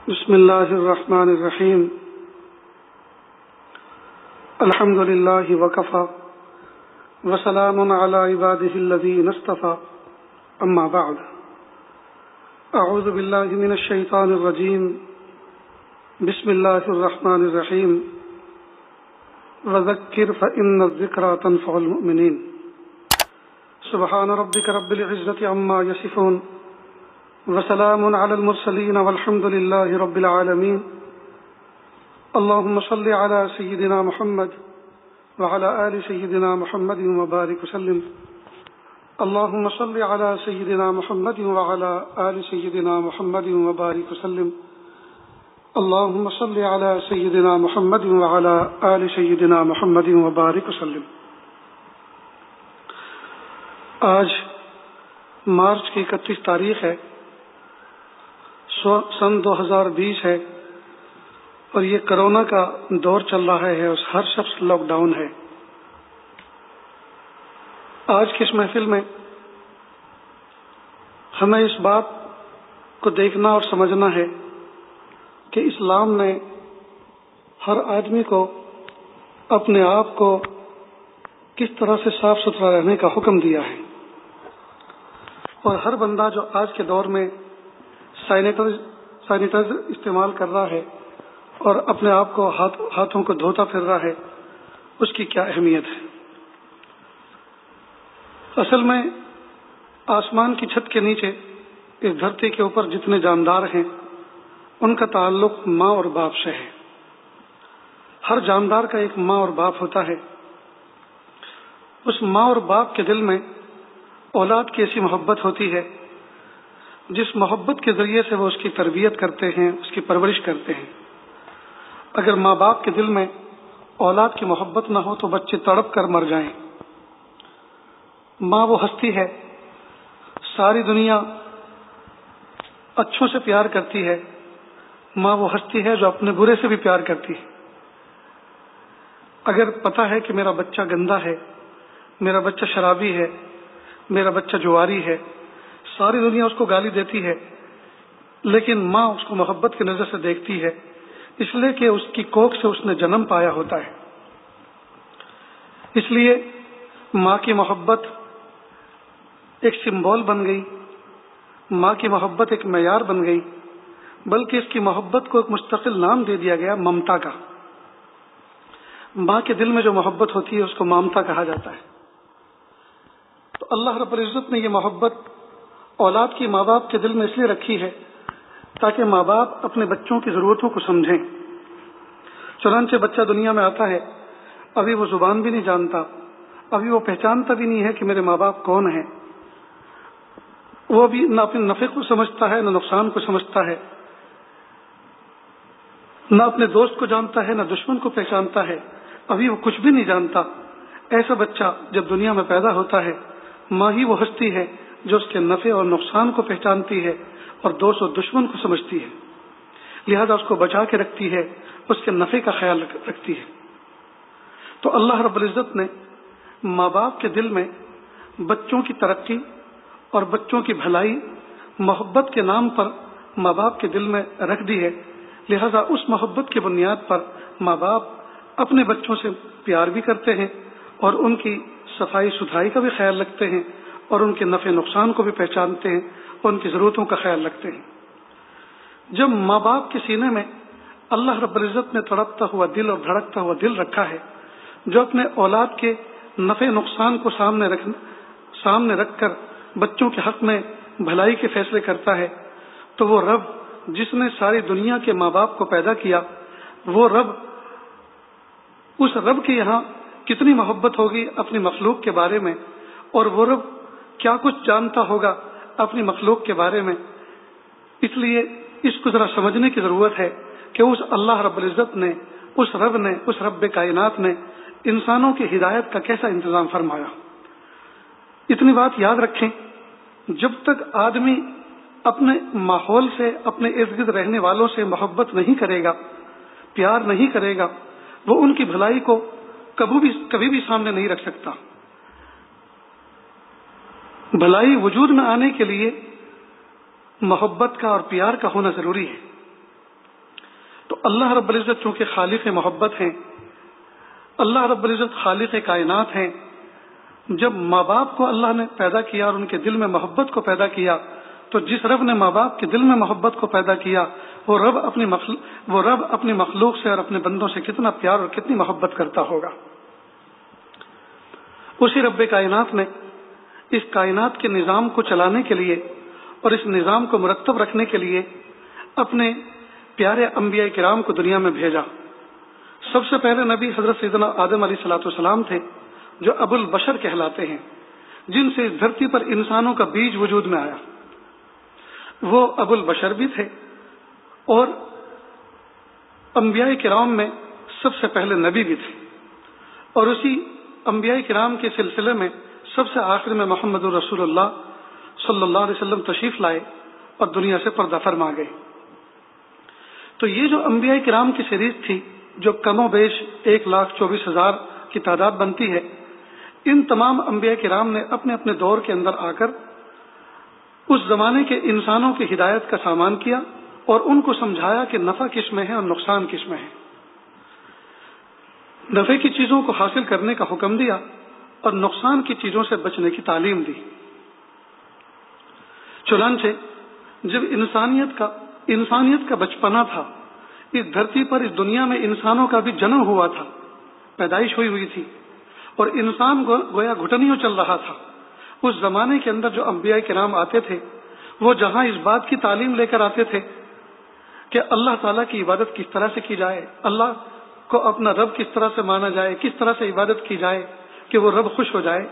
بسم اللہ الرحمن الرحیم الحمد للہ وکفی وسلام علی عبادہ الذین اصطفی اما بعد اعوذ باللہ من الشیطان الرجیم بسم اللہ الرحمن الرحیم وذکر فإن الذکرى تنفع المؤمنین سبحان ربک رب العزة عما یصفون وسلام علی المرسلین والحمد للہ رب العالمین اللہم صل علی سیدنا محمد وعلی آل سیدنا محمد وبارک وسلم اللہم صل علی سیدنا محمد وعلی آل سیدنا محمد وبارک وسلم اللہم صل علی سیدنا محمد وعلی آل سیدنا محمد وبارک وسلم۔ آج مارچ کی 31 تاریخ ہے، سن 2020 ہے، اور یہ کرونا کا دور چل رہا ہے اور ہر شخص لاک ڈاؤن ہے۔ آج کی اس محفل میں ہمیں اس بات کو دیکھنا اور سمجھنا ہے کہ اسلام نے ہر آدمی کو اپنے آپ کو کس طرح سے صاف ستھرا رہنے کا حکم دیا ہے، اور ہر بندہ جو آج کے دور میں سینیٹائزر استعمال کر رہا ہے اور اپنے آپ کو ہاتھوں کو دھوتا پھر رہا ہے، اس کی کیا اہمیت ہے۔ اصل میں آسمان کی چھت کے نیچے اس دھرتی کے اوپر جتنے جاندار ہیں ان کا تعلق ماں اور باپ سے ہے۔ ہر جاندار کا ایک ماں اور باپ ہوتا ہے۔ اس ماں اور باپ کے دل میں اولاد کی ایسی محبت ہوتی ہے جس محبت کے ذریعے سے وہ اس کی تربیت کرتے ہیں، اس کی پرورش کرتے ہیں۔ اگر ماں باپ کے دل میں اولاد کی محبت نہ ہو تو بچے تڑپ کر مر جائیں۔ ماں وہ ہستی ہے، ساری دنیا اچھوں سے پیار کرتی ہے۔ ماں وہ ہستی ہے جو اپنے برے سے بھی پیار کرتی ہے۔ اگر پتہ ہے کہ میرا بچہ گندا ہے، میرا بچہ شرابی ہے، میرا بچہ جواری ہے، ساری دنیا اس کو گالی دیتی ہے، لیکن ماں اس کو محبت کی نظر سے دیکھتی ہے، اس لیے کہ اس کی کوکھ سے اس نے جنم پایا ہوتا ہے۔ اس لیے ماں کی محبت ایک سمبول بن گئی، ماں کی محبت ایک معیار بن گئی، بلکہ اس کی محبت کو ایک مستقل نام دے دیا گیا، ممتا کا۔ ماں کے دل میں جو محبت ہوتی ہے اس کو ممتا کہا جاتا ہے۔ تو اللہ رب العزت نے یہ محبت اولاد کی ماں باپ کے دل میں اس لیے رکھی ہے تاکہ ماں باپ اپنے بچوں کی ضرورتوں کو سمجھیں۔ چنانچہ بچہ دنیا میں آتا ہے، ابھی وہ زبان بھی نہیں جانتا، ابھی وہ پہچانتا بھی نہیں ہے کہ میرے ماں باپ کون ہیں۔ وہ بھی نہ اپنے نفع کو سمجھتا ہے، نہ نقصان کو سمجھتا ہے، نہ اپنے دوست کو جانتا ہے، نہ دشمن کو پہچانتا ہے، ابھی وہ کچھ بھی نہیں جانتا۔ ایسا بچہ جب دنیا میں پیدا ہوتا ہے، ماں ہی وہ ہستی ہے جو اس کے نفع اور نقصان کو پہچانتی ہے اور دوست اور دشمن کو سمجھتی ہے، لہذا اس کو بچا کے رکھتی ہے، اس کے نفع کا خیال رکھتی ہے۔ تو اللہ رب العزت نے ماں باپ کے دل میں بچوں کی ترقی اور بچوں کی بھلائی محبت کے نام پر ماں باپ کے دل میں رکھ دی ہے، لہذا اس محبت کی بنیاد پر ماں باپ اپنے بچوں سے پیار بھی کرتے ہیں اور ان کی صفائی ستھرائی کا بھی خیال رکھتے ہیں اور ان کے نفع نقصان کو بھی پہچانتے ہیں اور ان کی ضرورتوں کا خیال رکھتے ہیں۔ جب ماں باپ کے سینے میں اللہ رب العزت نے تڑپتا ہوا دل اور دھڑکتا ہوا دل رکھا ہے، جو اپنے اولاد کے نفع نقصان کو سامنے رکھ کر بچوں کے حق میں بھلائی کے فیصلے کرتا ہے، تو وہ رب جس نے ساری دنیا کے ماں باپ کو پیدا کیا، وہ رب، اس رب کے یہاں کتنی محبت ہوگی اپنی مخلوق کے بارے میں، اور وہ رب کیا کچھ جانتا ہوگا اپنی مخلوق کے بارے میں۔ اس لیے اس کو ذرا سمجھنے کی ضرورت ہے کہ اس اللہ رب العزت نے، اس رب نے، اس رب کائنات نے انسانوں کی ہدایت کا کیسا انتظام فرمایا۔ اتنی بات یاد رکھیں، جب تک آدمی اپنے ماحول سے، اپنے ارد گرد رہنے والوں سے محبت نہیں کرے گا، پیار نہیں کرے گا، وہ ان کی بھلائی کو کبھی بھی سامنے نہیں رکھ سکتا۔ بھلائی وجود میں آنے کے لیے محبت کا اور پیار کا ہونا ضروری ہے۔ اللہ رب العزت چونکہ خالق محبت ہیں، اللہ رب العزت خالق کائنات ہیں، جب ماں باپ کو اللہ نے پیدا کیا اور ان کے دل میں محبت کو پیدا کیا، تو جس رب نے ماں باپ کے دل میں محبت کو پیدا کیا وہ رب اپنی مخلوق سے اور اپنے بندوں سے کتنا پیار اور کتنی محبت کرتا ہوگا۔ اسی رب کائنات نے اس کائنات کے نظام کو چلانے کے لیے اور اس نظام کو مرتب رکھنے کے لیے اپنے پیارے انبیاء کرام کو دنیا میں بھیجا۔ سب سے پہلے نبی حضرت سیدنا آدم علیہ الصلوۃ والسلام تھے، جو ابو البشر کہلاتے ہیں، جن سے اس دھرتی پر انسانوں کا بیج وجود میں آیا۔ وہ ابو البشر بھی تھے اور انبیاء کرام میں سب سے پہلے نبی بھی تھے، اور اسی انبیاء کرام کے سلسلے میں سب سے آخر میں محمد رسول اللہ صلی اللہ علیہ وسلم تشریف لائے اور دنیا سے پردہ فرما گئے۔ تو یہ جو انبیاء کرام کی سیریز تھی، جو کم و بیش 1,24,000 کی تعداد بنتی ہے، ان تمام انبیاء کرام نے اپنے اپنے دور کے اندر آ کر اس زمانے کے انسانوں کی ہدایت کا سامان کیا اور ان کو سمجھایا کہ نفع کس میں ہے اور نقصان کس میں ہے۔ نفع کی چیزوں کو حاصل کرنے کا حکم دیا اور نقصان کی چیزوں سے بچنے کی تعلیم دی۔ چنانچہ جب انسانیت کا بچپنا تھا، اس دھرتی پر اس دنیا میں انسانوں کا بھی جنم ہوا تھا، پیدائش ہوئی تھی، اور انسان گویا گھٹنیوں چل رہا تھا۔ اس زمانے کے اندر جو انبیاء کرام آتے تھے، وہ جہاں اس بات کی تعلیم لے کر آتے تھے کہ اللہ تعالیٰ کی عبادت کس طرح سے کی جائے، اللہ کو اپنا رب کس طرح سے مانا جائے، کس طرح سے عبادت کی جائے کہ وہ رب خوش ہو جائے،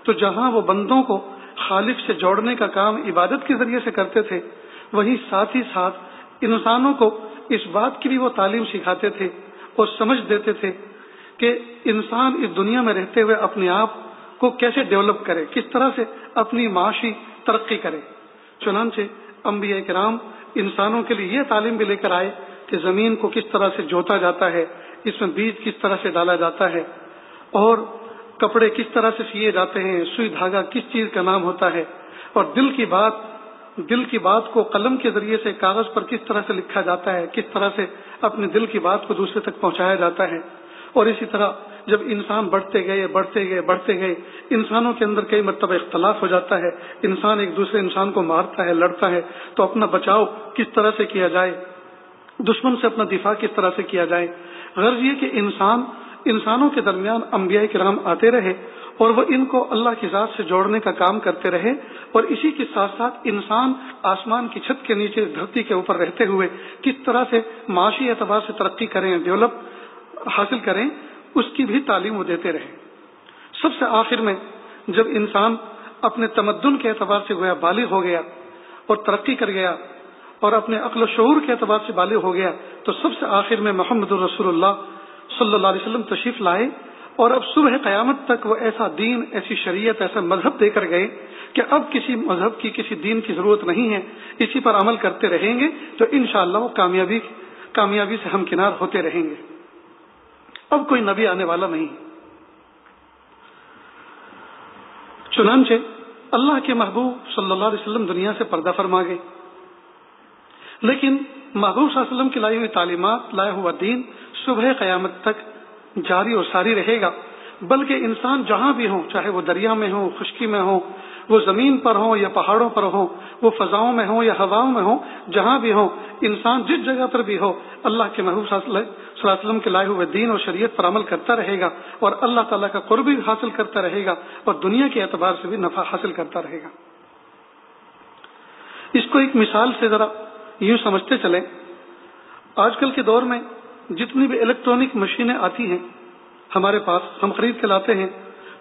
تو جہاں وہ بندوں کو خالق سے جوڑنے کا کام عبادت کے ذریعے سے کرتے تھے، وہیں ساتھ ہی ساتھ انسانوں کو اس بات کی بھی وہ تعلیم سکھاتے تھے اور سمجھ دیتے تھے کہ انسان اس دنیا میں رہتے ہوئے اپنے آپ کو کیسے ڈیولپ کرے، کس طرح سے اپنی معاشی ترقی کرے۔ چنانچہ انبیاء کرام انسانوں کے لیے یہ تعلیم بھی لے کر آئے کہ زمین کو کس طرح سے جوتا جاتا ہے، اس میں بیج کس طرح سے ڈالا جاتا ہے، اور کپڑے کس طرح سے سیے جاتے ہیں، سوئی دھاگا کس چیز کا نام ہوتا ہے، اور دل کی بات کو قلم کے ذریعے سے کاغذ پر کس طرح سے لکھا جاتا ہے، کس طرح سے اپنے دل کی بات کو دوسرے تک پہنچایا جاتا ہے۔ اور اسی طرح جب انسان بڑھتے گئے انسانوں کے اندر کئی مرتبہ اختلاف ہو جاتا ہے، انسان ایک دوسرے انسان کو مارتا ہے، لڑتا ہے، تو اپنا بچاؤ کس طرح سے کیا جائے، دشمن سے اپنا دفاع کس طرح سے کیا جائے۔ غرض یہ کہ انسانوں کے درمیان انبیاء کرام آتے رہے اور وہ ان کو اللہ کی ذات سے جوڑنے کا کام کرتے رہے، اور اسی کے ساتھ ساتھ انسان آسمان کی چھت کے نیچے دھرتی کے اوپر رہتے ہوئے کس طرح سے معاشی اعتبار سے ترقی کریں، ڈیولپ حاصل کریں، اس کی بھی تعلیم وہ دیتے رہے۔ سب سے آخر میں جب انسان اپنے تمدن کے اعتبار سے گویا بالغ ہو گیا اور ترقی کر گیا اور اپنے عقل و شعور کے اعتبار سے بالغ ہو گیا، تو سب سے آخر میں محمد رسول اللہ صلی اللہ علیہ وسلم تشریف لائے، اور اب صبح قیامت تک وہ ایسا دین، ایسی شریعت، ایسا مذہب دے کر گئے کہ اب کسی مذہب کی، کسی دین کی ضرورت نہیں ہے، اسی پر عمل کرتے رہیں گے تو انشاءاللہ وہ کامیابی سے ہمکنار ہوتے رہیں گے۔ اب کوئی نبی آنے والا نہیں۔ چنانچہ اللہ کے محبوب صلی اللہ علیہ وسلم دنیا سے پردہ فرما گئے، لیکن محبوب صلی اللہ علیہ وسلم کی لائی ہوئی تعلیمات، لایا ہوا دین صبح قیامت تک جاری اور ساری رہے گا، بلکہ انسان جہاں بھی ہوں، چاہے وہ دریا میں ہو، خشکی میں ہو، وہ زمین پر ہوں یا پہاڑوں پر ہوں، وہ فضاؤں میں ہوں یا ہواؤں میں ہوں، جہاں بھی ہوں، انسان جس جگہ پر بھی ہو، اللہ کے محبوب صلی اللہ علیہ وسلم کے لائے ہوئے دین اور شریعت پر عمل کرتا رہے گا، اور اللہ تعالیٰ کا قرب بھی حاصل کرتا رہے گا، اور دنیا کے اعتبار سے بھی نفع حاصل کرتا رہے گا۔ اس کو ایک مثال سے ذرا یوں سمجھتے چلیں، آج کل کے دور میں جتنی بھی الیکٹرانک مشینیں آتی ہیں ہمارے پاس، ہم خرید کے لاتے ہیں،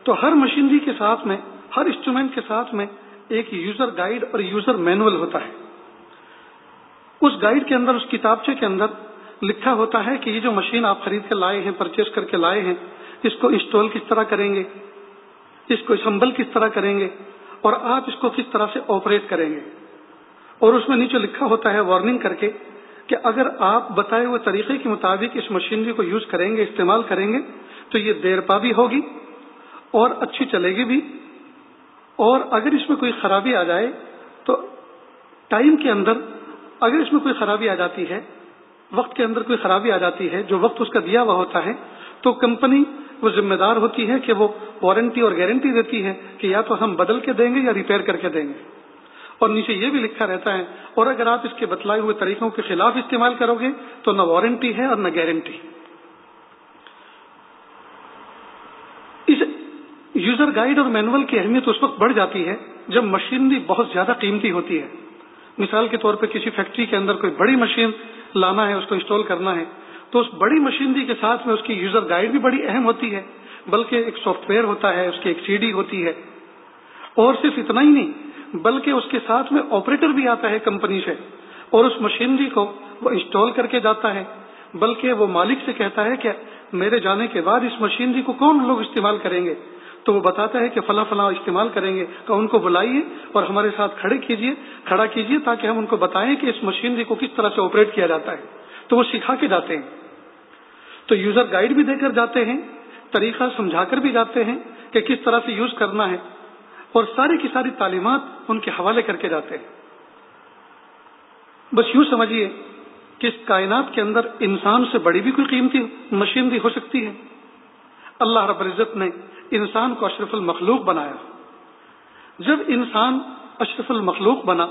تو ہر مشینری کے ساتھ میں، ہر انسٹرومنٹ کے ساتھ میں ایک یوزر گائیڈ اور یوزر مینول ہوتا ہے۔ اس گائیڈ کے اندر، اس کتابچے کے اندر لکھا ہوتا ہے کہ یہ جو مشین آپ خرید کے لائے ہیں، پرچیز کر کے لائے ہیں، اس کو انسٹال کس طرح کریں گے، اس کو اسمبل کس طرح کریں گے، اور آپ اس کو کس طرح سے آپریٹ کریں گے۔ اور اس میں نیچے لکھا ہوتا ہے وارننگ کر کے کہ اگر آپ بتائے ہوئے طریقے کے مطابق اس مشینری کو یوز کریں گے، استعمال کریں گے، تو یہ دیر پا بھی ہوگی اور اچھی چلے گی بھی، اور اگر اس میں کوئی خرابی آ جائے تو ٹائم کے اندر، اگر اس میں کوئی خرابی آ جاتی ہے وقت کے اندر کوئی خرابی آ جاتی ہے، جو وقت اس کا دیا ہوا ہوتا ہے، تو کمپنی وہ ذمہ دار ہوتی ہے کہ وہ وارنٹی اور گارنٹی دیتی ہے کہ یا تو ہم بدل کے دیں گے یا ریپیئر کر کے دیں گے، اور نیچے یہ بھی لکھا رہتا ہے اور اگر آپ اس کے بتلائے ہوئے طریقوں کے خلاف استعمال کرو گے تو نہ وارنٹی ہے اور نہ گارنٹی۔ اس یوزر گائیڈ اور مینول کی اہمیت اس وقت بڑھ جاتی ہے جب مشینری بہت زیادہ قیمتی ہوتی ہے۔ مثال کے طور پہ کسی فیکٹری کے اندر کوئی بڑی مشین لانا ہے، اس کو انسٹال کرنا ہے، تو اس بڑی مشینری کے ساتھ میں اس کی یوزر گائیڈ بھی بڑی اہم ہوتی ہے، بلکہ ایک سافٹ ویئر ہوتا ہے، اس کی ایک CD ہوتی ہے، اور صرف اتنا ہی نہیں بلکہ اس کے ساتھ میں آپریٹر بھی آتا ہے کمپنی سے اور اس مشینری کو وہ انسٹال کر کے جاتا ہے، بلکہ وہ مالک سے کہتا ہے کہ میرے جانے کے بعد اس مشینری کو کون لوگ استعمال کریں گے، تو وہ بتاتا ہے کہ فلاں فلاں استعمال کریں گے، کہ ان کو بلائیے اور ہمارے ساتھ کھڑا کیجیے تاکہ ہم ان کو بتائیں کہ اس مشینری کو کس طرح سے آپریٹ کیا جاتا ہے، تو وہ سکھا کے جاتے ہیں۔ تو یوزر گائیڈ بھی دے کر جاتے ہیں، طریقہ سمجھا کر بھی جاتے ہیں کہ کس طرح سے یوز کرنا ہے، اور ساری کی ساری تعلیمات ان کے حوالے کر کے جاتے ہیں۔ بس یوں سمجھیے کہ اس کائنات کے اندر انسان سے بڑی بھی کوئی قیمتی مشینری ہو سکتی ہے؟ اللہ رب العزت نے انسان کو اشرف المخلوق بنایا۔ جب انسان اشرف المخلوق بنا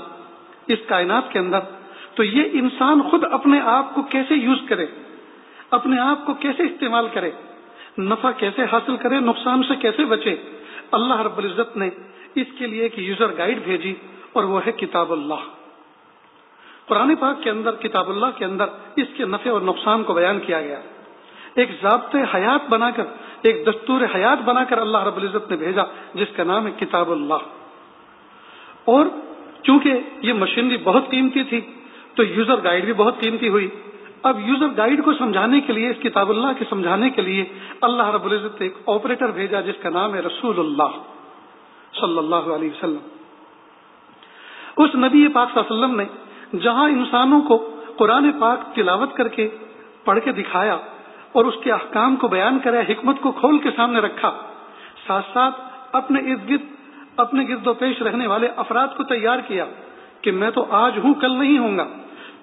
اس کائنات کے اندر، تو یہ انسان خود اپنے آپ کو کیسے یوز کرے، اپنے آپ کو کیسے استعمال کرے، نفع کیسے حاصل کرے، نقصان سے کیسے بچے، اللہ رب العزت نے اس کے لیے ایک یوزر گائیڈ بھیجی، اور وہ ہے کتاب اللہ۔ قرآن پاک کے اندر، کتاب اللہ کے اندر اس کے نفع اور نقصان کو بیان کیا گیا، ایک ضابطۂ حیات بنا کر، ایک دستور حیات بنا کر اللہ رب العزت نے بھیجا، جس کا نام ہے کتاب اللہ۔ اور چونکہ یہ مشینری بہت قیمتی تھی تو یوزر گائیڈ بھی بہت قیمتی ہوئی۔ اب یوزر گائیڈ کو سمجھانے کے لیے، اس کتاب اللہ کے سمجھانے کے لیے اللہ رب العزت نے ایک آپریٹر بھیجا جس کا نام ہے رسول اللہ صلی اللہ علیہ وسلم۔ اس نبی پاک صلی اللہ علیہ وسلم نے جہاں انسانوں کو قرآن پاک تلاوت کر کے پڑھ کے دکھایا اور اس کے احکام کو بیان کرا، حکمت کو کھول کے سامنے رکھا، ساتھ ساتھ اپنے گرد و پیش رہنے والے افراد کو تیار کیا کہ میں تو آج ہوں، کل نہیں ہوں گا،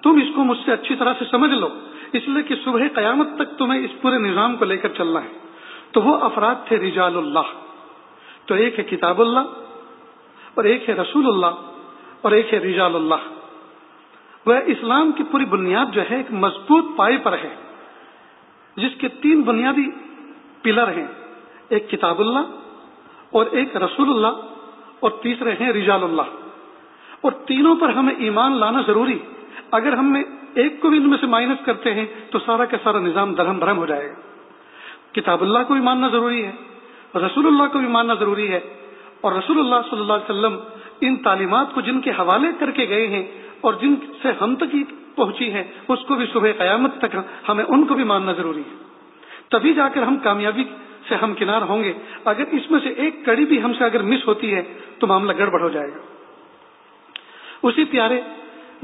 تم اس کو مجھ سے اچھی طرح سے سمجھ لو، اس لیے کہ صبح قیامت تک تمہیں اس پورے نظام کو لے کر چلنا ہے۔ تو وہ افراد تھے رجال اللہ۔ تو ایک ہے کتاب اللہ، اور ایک ہے رسول اللہ، اور ایک ہے رجال اللہ۔ وہ اسلام کی پوری بنیاد جو ہے ایک مضبوط پائے پر ہے، جس کے 3 بنیادی پلر ہیں، ایک کتاب اللہ اور ایک رسول اللہ اور تیسرے ہیں رجال اللہ۔ اور تینوں پر ہمیں ایمان لانا ضروری، اگر ہم میں ایک کو بھی ان میں سے مائنس کرتے ہیں تو سارا کا سارا نظام درہم برہم ہو جائے گا۔ کتاب اللہ کو بھی ماننا ضروری ہے، رسول اللہ کو بھی ماننا ضروری ہے، اور رسول اللہ صلی اللہ علیہ وسلم ان تعلیمات کو جن کے حوالے کر کے گئے ہیں اور جن سے ہم تک ہی پہنچی ہیں، اس کو بھی صبح قیامت تک ہمیں ان کو بھی ماننا ضروری ہے، تبھی جا کر ہم کامیابی سے ہمکنار ہوں گے۔ اگر اس میں سے ایک کڑی بھی ہم سے اگر مس ہوتی ہے تو معاملہ گڑبڑ ہو جائے گا۔ اسی پیارے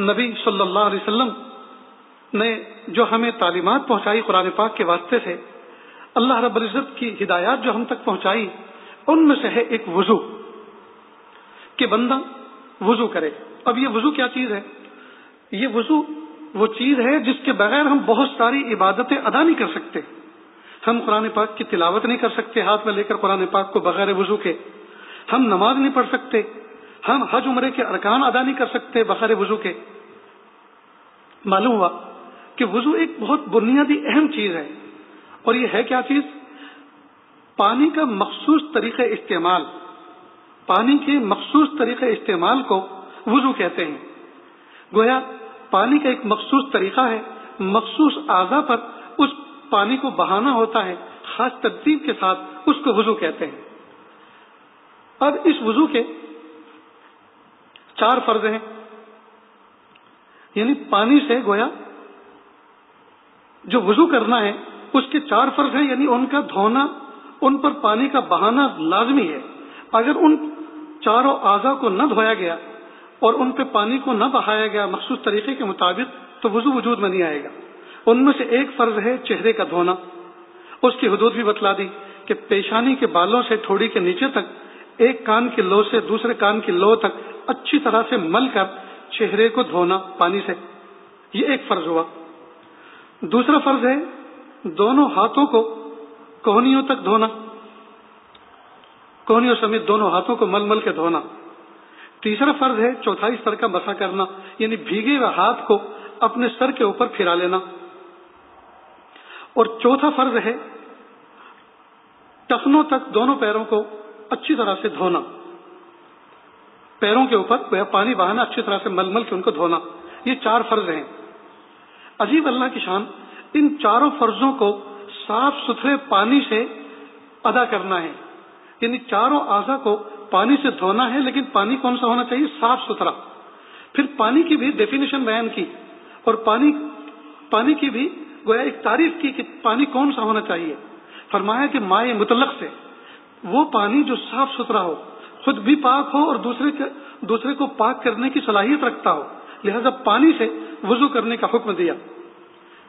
نبی صلی اللہ علیہ وسلم نے جو ہمیں تعلیمات پہنچائی قرآن پاک کے واسطے سے، اللہ رب العزت کی ہدایات جو ہم تک پہنچائی، ان میں سے ہے ایک وضو، کہ بندہ وضو کرے۔ اب یہ وضو کیا چیز ہے؟ یہ وضو وہ چیز ہے جس کے بغیر ہم بہت ساری عبادتیں ادا نہیں کر سکتے۔ ہم قرآن پاک کی تلاوت نہیں کر سکتے ہاتھ میں لے کر قرآن پاک کو بغیر وضو کے، ہم نماز نہیں پڑھ سکتے، ہم حج عمرے کے ارکان ادا نہیں کر سکتے بغیر وضو کے۔ معلوم ہوا کہ وضو ایک بہت بنیادی اہم چیز ہے، اور یہ ہے کیا چیز؟ پانی کا مخصوص طریقہ استعمال، پانی کے مخصوص طریقہ استعمال کو وضو کہتے ہیں۔ گویا پانی کا ایک مخصوص طریقہ ہے، مخصوص اعضاء پر اس پانی کو بہانا ہوتا ہے خاص ترتیب کے ساتھ، اس کو وضو کہتے ہیں۔ اب اس وضو کے 4 فرض ہیں، یعنی پانی سے گویا جو وضو کرنا ہے اس کے 4 فرض ہیں، یعنی ان کا دھونا، ان پر پانی کا بہانا لازمی ہے۔ اگر ان چاروں اعضاء کو نہ دھویا گیا اور ان پہ پانی کو نہ بہایا گیا مخصوص طریقے کے مطابق تو وضو وجود میں نہیں آئے گا۔ ان میں سے ایک فرض ہے چہرے کا دھونا، اس کی حدود بھی بتلا دی کہ پیشانی کے بالوں سے ٹھوڑی کے نیچے تک، ایک کان کی لو سے دوسرے کان کی لو تک اچھی طرح سے مل کر چہرے کو دھونا پانی سے، یہ ایک فرض ہوا۔ دوسرا فرض ہے دونوں ہاتھوں کو کوہنیوں تک دھونا، کوہنیوں سمیت دونوں ہاتھوں کو مل مل کے دھونا۔ تیسرا فرض ہے چوتھائی سر کا مسح کرنا، یعنی بھیگے ہوئے ہاتھ کو اپنے سر کے اوپر پھرا لینا۔ اور چوتھا فرض ہے ٹخنوں تک دونوں پیروں کو اچھی طرح سے دھونا، پیروں کے اوپر پانی بہانا، اچھی طرح سے مل مل کے ان کو دھونا۔ یہ 4 فرض ہیں۔ عجیب اللہ کی شان، ان چاروں فرضوں کو صاف ستھرے پانی سے ادا کرنا ہے، یعنی چاروں اعضاء کو پانی سے دھونا ہے، لیکن پانی کون سا ہونا چاہیے؟ صاف ستھرا۔ پھر پانی کی بھی ڈیفینیشن بیان کی، اور پانی کی بھی گویا ایک تعریف کی کہ پانی کون سا ہونا چاہیے۔ فرمایا کہ مائع مطلق سے وہ پانی جو صاف ستھرا ہو، خود بھی پاک ہو اور دوسرے کو پاک کرنے کی صلاحیت رکھتا ہو، لہذا پانی سے وضو کرنے کا حکم دیا۔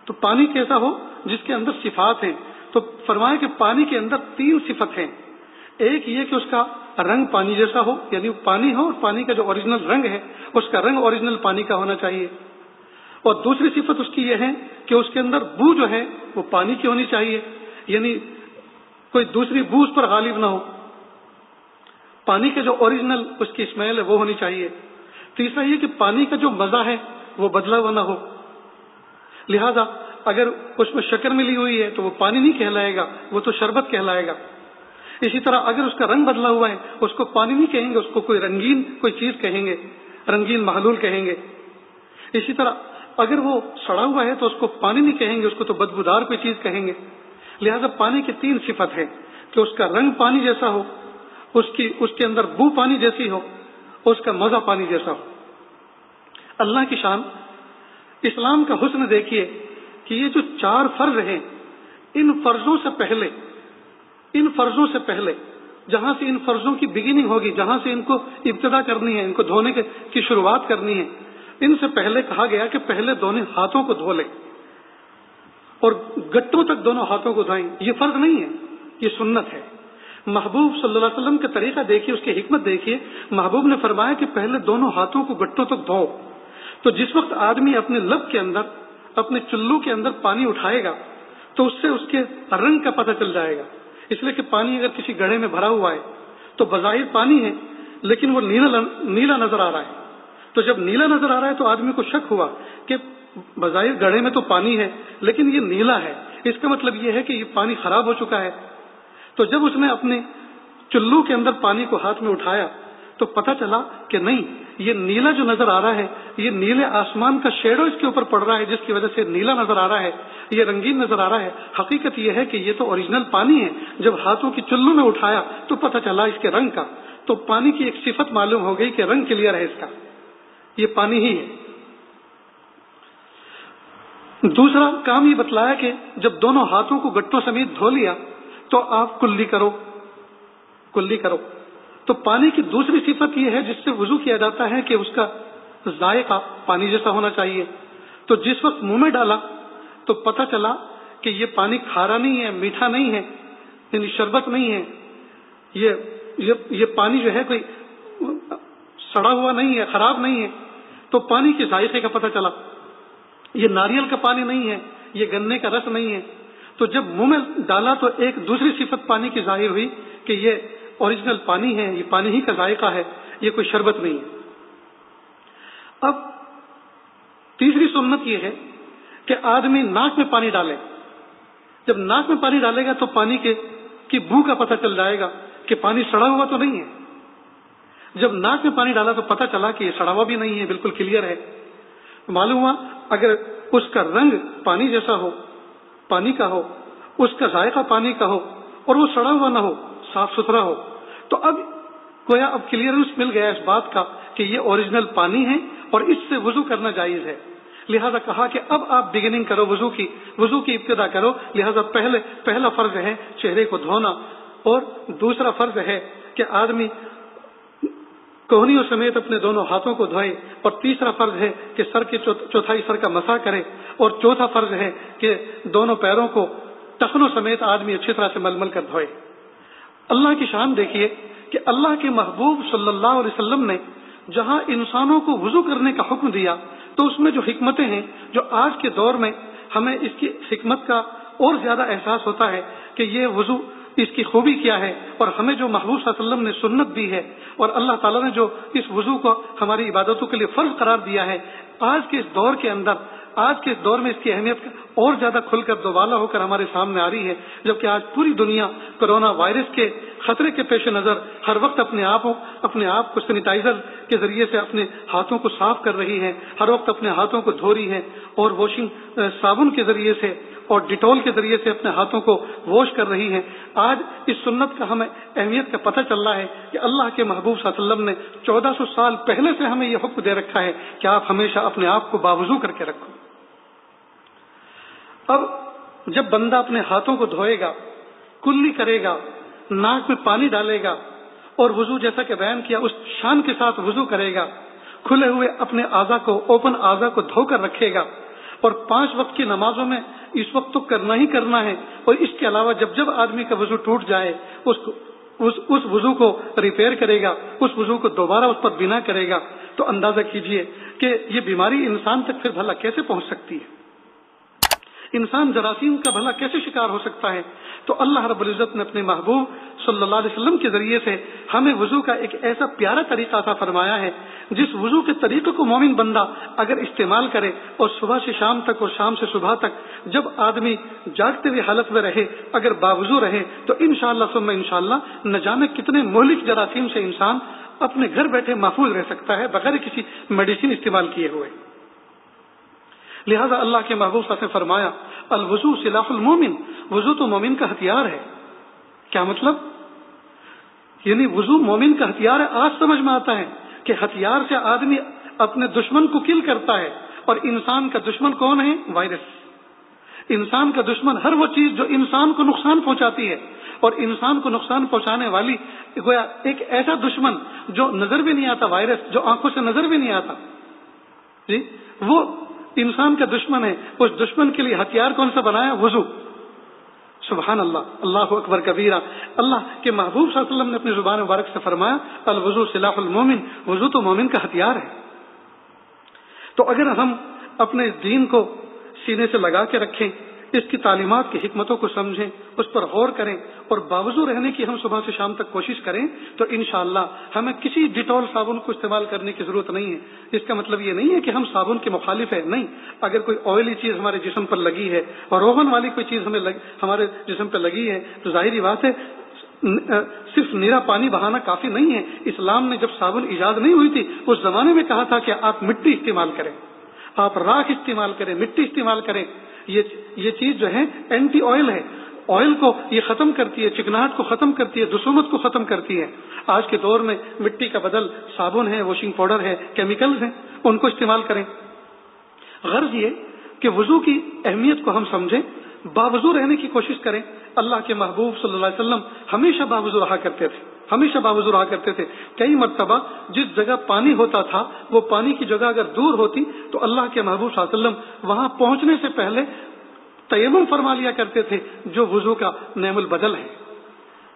تو پانی کیسا ہو؟ جس کے اندر صفات ہیں۔ تو فرمایا کہ پانی کے اندر 3 صفت ہیں۔ ایک یہ کہ اس کا رنگ پانی جیسا ہو، یعنی پانی ہو اور پانی کا جو اوریجنل رنگ ہے اس کا رنگ اوریجنل پانی کا ہونا چاہیے۔ اور دوسری صفت اس کی یہ ہے کہ اس کے اندر بو جو ہے وہ پانی کی ہونی چاہیے، یعنی کوئی دوسری بو اس پر غالب نہ ہو، پانی کا جو اوریجنل اس کی اسمیل ہے وہ ہونی چاہیے۔ تیسرا یہ کہ پانی کا جو مزہ ہے وہ بدلا ہوا نہ ہو، لہذا اگر اس میں شکر ملی ہوئی ہے تو وہ پانی نہیں کہلائے گا، وہ تو شربت کہلائے گا۔ اسی طرح اگر اس کا رنگ بدلا ہوا ہے اس کو پانی نہیں کہیں گے، اس کو کوئی رنگین کوئی چیز کہیں گے، رنگین محلول کہیں گے۔ اسی طرح اگر وہ سڑا ہوا ہے تو اس کو پانی نہیں کہیں گے، اس کو تو بدبودار کوئی چیز کہیں گے۔ لہذا پانی کی 3 صفت ہے کہ اس کا رنگ پانی جیسا ہو، اس کے اندر بو پانی جیسی ہو، اس کا مزہ پانی جیسا ہو۔ اللہ کی شان، اسلام کا حسن دیکھیے کہ یہ جو 4 فرض ہیں، ان فرضوں سے پہلے جہاں سے ان فرضوں کی بگننگ ہوگی، جہاں سے ان کو ابتدا کرنی ہے، ان کو دھونے کی شروعات کرنی ہے، ان سے پہلے کہا گیا کہ پہلے دونوں ہاتھوں کو دھو لیں اور گٹوں تک دونوں ہاتھوں کو دھوئیں۔ یہ فرض نہیں ہے، یہ سنت ہے۔ محبوب صلی اللہ علیہ وسلم کا طریقہ دیکھیے، اس کی حکمت دیکھیے۔ محبوب نے فرمایا کہ پہلے دونوں ہاتھوں کو گٹوں تک دھو۔ تو جس وقت آدمی اپنے لب کے اندر، اپنے چلو کے اندر پانی اٹھائے گا تو اس سے اس کے رنگ کا پتہ چل جائے گا، اس لیے کہ پانی اگر کسی گڑھے میں بھرا ہوا ہے تو بظاہر پانی ہے لیکن وہ نیلا نظر آ رہا ہے۔ تو جب نیلا نظر آ رہا ہے تو آدمی کو شک ہوا کہ بظاہر گڑھے میں تو پانی ہے لیکن یہ نیلا ہے، اس کا مطلب یہ ہے کہ یہ پانی خراب ہو چکا ہے۔ تو جب اس نے اپنے چلو کے اندر پانی کو ہاتھ میں اٹھایا تو پتہ چلا کہ نہیں، یہ نیلا جو نظر آ رہا ہے یہ نیلے آسمان کا شیڈو اس کے اوپر پڑ رہا ہے، جس کی وجہ سے نیلا نظر آ رہا ہے، یہ رنگین نظر آ رہا ہے۔ حقیقت یہ ہے کہ یہ تو اوریجنل پانی ہے۔ جب ہاتھوں کی چلو میں اٹھایا تو پتہ چلا اس کے رنگ کا، تو پانی کی ایک صفت معلوم ہو گئی کہ رنگ کلیئر ہے اس کا، یہ پانی ہی ہے۔ دوسرا کام یہ بتلایا کہ جب دونوں ہاتھوں کو گٹوں سمیت دھو لیا تو آپ کلی کرو۔ تو پانی کی دوسری صفت یہ ہے جس سے وضو کیا جاتا ہے کہ اس کا ذائقہ پانی جیسا ہونا چاہیے۔ تو جس وقت منہ میں ڈالا تو پتہ چلا کہ یہ پانی کھارا نہیں ہے، میٹھا نہیں ہے، یعنی شربت نہیں ہے، یہ پانی جو ہے کوئی سڑا ہوا نہیں ہے، خراب نہیں ہے۔ تو پانی کے ذائقے کا پتہ چلا، یہ ناریل کا پانی نہیں ہے، یہ گنے کا رس نہیں ہے۔ تو جب منہ میں ڈالا تو ایک دوسری صفت پانی کی ظاہر ہوئی کہ یہ اوریجنل پانی ہے، یہ پانی ہی کا ذائقہ ہے، یہ کوئی شربت نہیں ہے۔ اب تیسری سنت یہ ہے کہ آدمی ناک میں پانی ڈالے۔ جب ناک میں پانی ڈالے گا تو پانی کی بو کا پتہ چل جائے گا کہ پانی سڑا ہوا تو نہیں ہے۔ جب ناک میں پانی ڈالا تو پتہ چلا کہ یہ سڑا ہوا بھی نہیں ہے، بالکل کلیئر ہے۔ معلوم ہوا اگر اس کا رنگ پانی جیسا ہو، پانی کا ہو، اس کا ذائقہ پانی کا ہو اور وہ سڑا ہوا نہ ہو، صاف ستھرا ہو، تو اب گویا اب کلیئرنس مل گیا اس بات کا کہ یہ اوریجنل پانی ہے اور اس سے وضو کرنا جائز ہے۔ لہذا کہا کہ اب آپ بگننگ کرو وضو کی ابتدا کرو۔ لہذا پہلا فرض ہے چہرے کو دھونا، اور دوسرا فرض ہے کہ آدمی کوہنیوں سمیت اپنے دونوں ہاتھوں کو دھوئے، اور تیسرا فرض ہے کہ سر کے چوتھائی سر کا مسح کرے، اور چوتھا فرض ہے کہ دونوں پیروں کو ٹخنوں سمیت آدمی اچھی طرح سے مل مل کر دھوئے۔ اللہ کی شان دیکھیے کہ اللہ کے محبوب صلی اللہ علیہ وسلم نے جہاں انسانوں کو وضو کرنے کا حکم دیا تو اس میں جو حکمتیں ہیں جو آج کے دور میں ہمیں اس کی حکمت کا اور زیادہ احساس ہوتا ہے کہ یہ وضو اس کی خوبی کیا ہے، اور ہمیں جو محبوب صلی اللہ علیہ وسلم نے سنت دی ہے اور اللہ تعالیٰ نے جو اس وضو کو ہماری عبادتوں کے لیے فرض قرار دیا ہے، آج کے اس دور کے اندر، آج کے اس دور میں اس کی اہمیت اور زیادہ کھل کر دوبالا ہو کر ہمارے سامنے آ رہی ہے، جبکہ آج پوری دنیا کورونا وائرس کے خطرے کے پیش نظر ہر وقت اپنے آپ کو سینیٹائزر کے ذریعے سے اپنے ہاتھوں کو صاف کر رہی ہے، ہر وقت اپنے ہاتھوں کو دھو رہی ہے، اور واشنگ صابن کے ذریعے سے اور ڈیٹول کے ذریعے سے اپنے ہاتھوں کو واش کر رہی ہے۔ آج اس سنت کا ہمیں اہمیت کا پتہ چل رہا ہے کہ اللہ کے محبوب صلی اللہ علیہ وسلم نے 1400 سال پہلے سے ہمیں یہ حکم دے رکھا ہے کہ آپ ہمیشہ اپنے آپ کو باوضو کر کے رکھو۔ اب جب بندہ اپنے ہاتھوں کو دھوئے گا، کلی کرے گا، ناک میں پانی ڈالے گا اور وضو جیسا کہ بیان کیا اس شان کے ساتھ وضو کرے گا، کھلے ہوئے اپنے اعضاء کو، اوپن اعضاء کو دھو کر رکھے گا، اور 5 وقت کی نمازوں میں اس وقت تو کرنا ہی کرنا ہے، اور اس کے علاوہ جب جب آدمی کا وضو ٹوٹ جائے اس وضو کو ریپیئر کرے گا، اس وضو کو دوبارہ اس پر بنا کرے گا، تو اندازہ کیجئے کہ یہ بیماری انسان تک پھر بھلا کیسے پہنچ سکتی ہے، انسان جراثیم کا بھلا کیسے شکار ہو سکتا ہے۔ تو اللہ رب العزت نے اپنے محبوب صلی اللہ علیہ وسلم کے ذریعے سے ہمیں وضو کا ایک ایسا پیارا طریقہ عطا فرمایا ہے، جس وضو کے طریقے کو مومن بندہ اگر استعمال کرے اور صبح سے شام تک اور شام سے صبح تک جب آدمی جاگتے ہوئے حالت میں رہے، اگر باوضو رہے، تو انشاءاللہ ثم انشاءاللہ نہ جانے کتنے مہلک جراثیم سے انسان اپنے گھر بیٹھے محفوظ رہ سکتا ہے بغیر کسی میڈیسن استعمال کیے ہوئے۔ لہذا اللہ کے محبوب صلی اللہ علیہ وسلم نے فرمایا الوضو سلاح المومن، وضو تو مومن کا ہتھیار ہے۔ کیا مطلب؟ یعنی وضو مومن کا ہتھیار ہے۔ آج سمجھ میں آتا ہے کہ ہتھیار سے آدمی اپنے دشمن کو کل کرتا ہے، اور انسان کا دشمن کون ہے؟ وائرس۔ انسان کا دشمن ہر وہ چیز جو انسان کو نقصان پہنچاتی ہے، اور انسان کو نقصان پہنچانے والی گویا ایک ایسا دشمن جو نظر بھی نہیں آتا، وائرس جو آنکھوں سے نظر بھی نہیں آتا، جی وہ انسان کا دشمن ہے۔ اس دشمن کے لیے ہتھیار کون سا بنایا؟ وضو۔ سبحان اللہ، اللہ اکبر کبیرہ۔ اللہ کے محبوب صلی اللہ علیہ وسلم نے اپنی زبان مبارک سے فرمایا الوضو سلاح المومن، وضو تو مومن کا ہتھیار ہے۔ تو اگر ہم اپنے دین کو سینے سے لگا کے رکھیں، اس کی تعلیمات کی حکمتوں کو سمجھیں، اس پر غور کریں، اور باوضو رہنے کی ہم صبح سے شام تک کوشش کریں، تو انشاءاللہ ہمیں کسی ڈیٹول صابن کو استعمال کرنے کی ضرورت نہیں ہے۔ اس کا مطلب یہ نہیں ہے کہ ہم صابن کے مخالف ہیں، نہیں۔ اگر کوئی آئلی چیز ہمارے جسم پر لگی ہے اور روغن والی کوئی چیز ہمارے جسم پر لگی ہے، تو ظاہری بات ہے صرف نیرا پانی بہانا کافی نہیں ہے۔ اسلام نے جب صابن ایجاد نہیں ہوئی تھی، اس زمانے میں کہا تھا کہ آپ مٹی استعمال کریں، آپ راکھ استعمال کریں، مٹی استعمال کریں۔ یہ چیز جو ہے اینٹی آئل ہے، آئل کو یہ ختم کرتی ہے، چکناہٹ کو ختم کرتی ہے، دسومت کو ختم کرتی ہے۔ آج کے دور میں مٹی کا بدل صابن ہے، واشنگ پاؤڈر ہے، کیمیکلز ہیں، ان کو استعمال کریں۔ غرض یہ کہ وضو کی اہمیت کو ہم سمجھیں، باوضو رہنے کی کوشش کریں۔ اللہ کے محبوب صلی اللہ علیہ وسلم ہمیشہ باوضو رہا کرتے تھے، ہمیشہ باوضو رہا کرتے تھے۔ کئی مرتبہ جس جگہ پانی ہوتا تھا، وہ پانی کی جگہ اگر دور ہوتی تو اللہ کے محبوب صلی اللہ علیہ وسلم وہاں پہنچنے سے پہلے تیمم فرما لیا کرتے تھے، جو وضو کا نعم البدل ہے،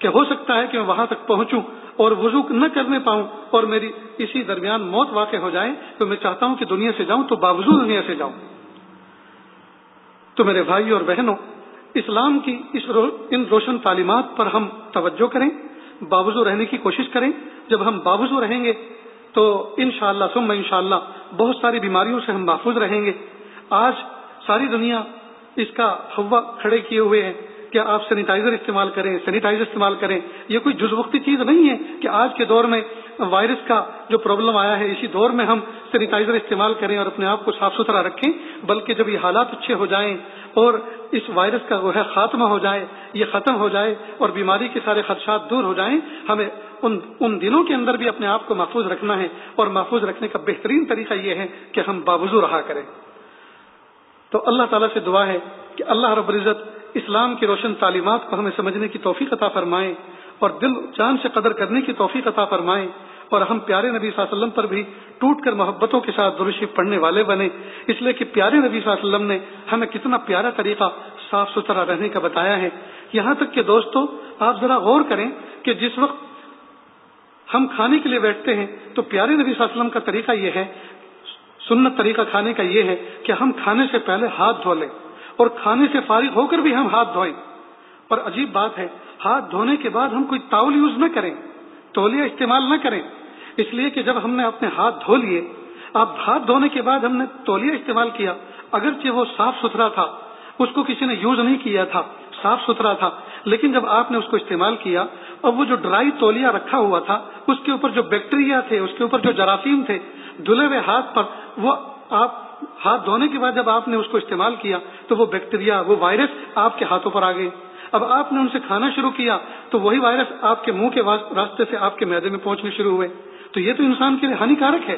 کہ ہو سکتا ہے کہ میں وہاں تک پہنچوں اور وضو نہ کرنے پاؤں اور میری اسی درمیان موت واقع ہو جائے، تو میں چاہتا ہوں کہ دنیا سے جاؤں تو باوضو دنیا سے جاؤں۔ تو میرے بھائی اور بہنوں، اسلام کی ان روشن تعلیمات پر ہم توجہ کریں، باوضو رہنے کی کوشش کریں۔ جب ہم باوضو رہیں گے تو انشاءاللہ ثم انشاءاللہ بہت ساری بیماریوں سے ہم محفوظ رہیں گے۔ آج ساری دنیا اس کا ہوا کھڑے کیے ہوئے ہیں کہ آپ سینیٹائزر استعمال کریں۔ یہ کوئی جز وقتی چیز نہیں ہے کہ آج کے دور میں وائرس کا جو پرابلم آیا ہے، اسی دور میں ہم سینیٹائزر استعمال کریں اور اپنے آپ کو صاف ستھرا رکھیں، بلکہ جب یہ حالات اچھے ہو جائیں اور اس وائرس کا وہ ہے خاتمہ ہو جائے، یہ ختم ہو جائے اور بیماری کے سارے خدشات دور ہو جائیں، ہمیں ان دنوں کے اندر بھی اپنے آپ کو محفوظ رکھنا ہے، اور محفوظ رکھنے کا بہترین طریقہ یہ ہے کہ ہم باوضو رہا کریں۔ تو اللہ تعالیٰ سے دعا ہے کہ اللہ رب العزت اسلام کی روشن تعلیمات کو ہمیں سمجھنے کی توفیق عطا فرمائیں، اور دل جان سے قدر کرنے کی توفیق عطا فرمائیں، اور ہم پیارے نبی صلی اللہ علیہ وسلم پر بھی ٹوٹ کر محبتوں کے ساتھ درود شریف پڑھنے والے بنے، اس لیے کہ پیارے نبی صلی اللہ علیہ وسلم نے ہمیں کتنا پیارا طریقہ صاف ستھرا رہنے کا بتایا ہے۔ یہاں تک کہ دوستو، آپ ذرا غور کریں کہ جس وقت ہم کھانے کے لیے بیٹھتے ہیں تو پیارے نبی صلی اللہ علیہ وسلم کا طریقہ یہ ہے، سنت طریقہ کھانے کا یہ ہے کہ ہم کھانے سے پہلے ہاتھ دھو لیں، اور کھانے سے فارغ ہو کر بھی ہم ہاتھ دھوئیں. پر عجیب بات ہے، ہاتھ دھونے کے بعد ہم کوئی ٹاول یوز نہ کریں، تولیہ استعمال نہ کریں، اس لیے کہ جب ہم نے اپنے ہاتھ دھو لیے، اب ہاتھ دھونے کے بعد ہم نے تولیہ استعمال کیا، اگرچہ وہ صاف ستھرا تھا، اس کو کسی نے یوز نہیں کیا تھا، صاف ستھرا تھا، لیکن جب آپ نے اس کو استعمال کیا اور وہ جو ڈرائی تولیہ رکھا ہوا تھا اس کے اوپر جو بیکٹیریا تھے، اس کے اوپر جو جراثیم تھے، دھلے ہوئے ہاتھ پر، وہ آپ ہاتھ دھونے کے بعد جب آپ نے اس کو استعمال کیا تو وہ بیکٹیریا، وہ وائرس آپ کے ہاتھوں پر آ گئے. اب آپ نے ان سے کھانا شروع کیا تو وہی وائرس آپ کے منہ کے راستے سے آپ کے معدے میں پہنچنے شروع ہوئے. تو یہ تو انسان کے لیے ہانیکارک ہے،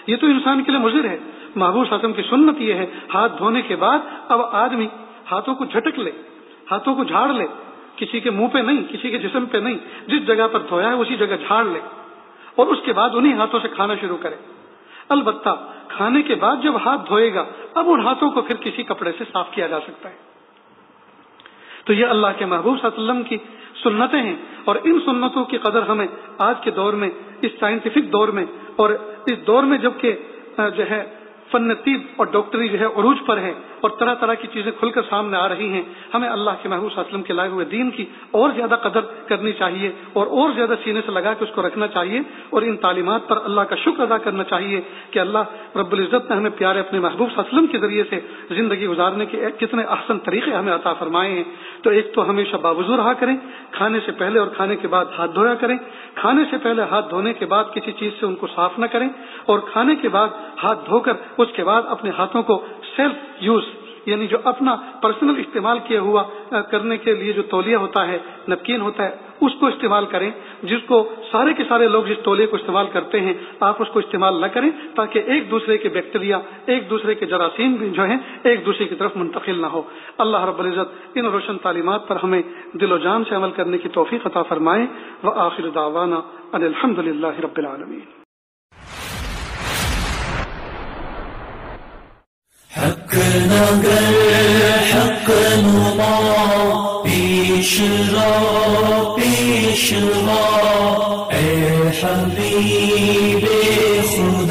یہ تو انسان کے لیے مضر ہے. محبوب صلی اللہ علیہ وسلم کی سنت یہ ہے، ہاتھ دھونے کے بعد اب آدمی ہاتھوں کو جھٹک لے، ہاتھوں کو جھاڑ لے، کسی کے منہ پہ نہیں، کسی کے جسم پہ نہیں، جس جگہ پر دھویا ہے اسی جگہ جھاڑ لے اور اس کے بعد انہی ہاتھوں سے کھانا شروع کرے. البتہ کھانے کے بعد جب ہاتھ دھوئے گا اب ان ہاتھوں کو پھر کسی کپڑے سے صاف کیا جا سکتا ہے. تو یہ اللہ کے محبوب صلی اللہ علیہ وسلم کی سنتیں ہیں، اور ان سنتوں کی قدر ہمیں آج کے دور میں، اس سائنٹیفک دور میں، اور اس دور میں جب کہ جو ہے فن طب اور ڈاکٹری جو ہے عروج پر ہے اور طرح طرح کی چیزیں کھل کر سامنے آ رہی ہیں، ہمیں اللہ کے محبوب صلی اللہ علیہ وسلم کے لائے ہوئے دین کی اور زیادہ قدر کرنی چاہیے اور زیادہ سینے سے لگا کے اس کو رکھنا چاہیے، اور ان تعلیمات پر اللہ کا شکر ادا کرنا چاہیے کہ اللہ رب العزت نے ہمیں پیارے اپنے محبوب صلی اللہ علیہ وسلم کے ذریعے سے زندگی گزارنے کے کتنے احسن طریقے ہمیں عطا فرمائے ہیں. تو ایک تو ہمیشہ باوضو رہا کریں، کھانے سے پہلے اور کھانے کے بعد ہاتھ دھویا کریں، کھانے سے پہلے ہاتھ دھونے کے بعد کسی چیز سے ان کو صاف نہ کریں، اور کھانے کے بعد ہاتھ دھو کر اس کے بعد اپنے ہاتھوں کو سیلف یوز، یعنی جو اپنا پرسنل استعمال کیا ہوا کرنے کے لیے جو تولیہ ہوتا ہے، نپکین ہوتا ہے، اس کو استعمال کریں، جس کو سارے کے سارے لوگ جس تولیے کو استعمال کرتے ہیں آپ اس کو استعمال نہ کریں، تاکہ ایک دوسرے کے بیکٹیریا، ایک دوسرے کے جراثیم جو ہیں ایک دوسرے کی طرف منتقل نہ ہو. اللہ رب العزت ان روشن تعلیمات پر ہمیں دل و جان سے عمل کرنے کی توفیق عطا فرمائے. وآخر دعوانا ان الحمد للہ رب العالمین. حق نگر حق نما پیش رو اے حبیب خدا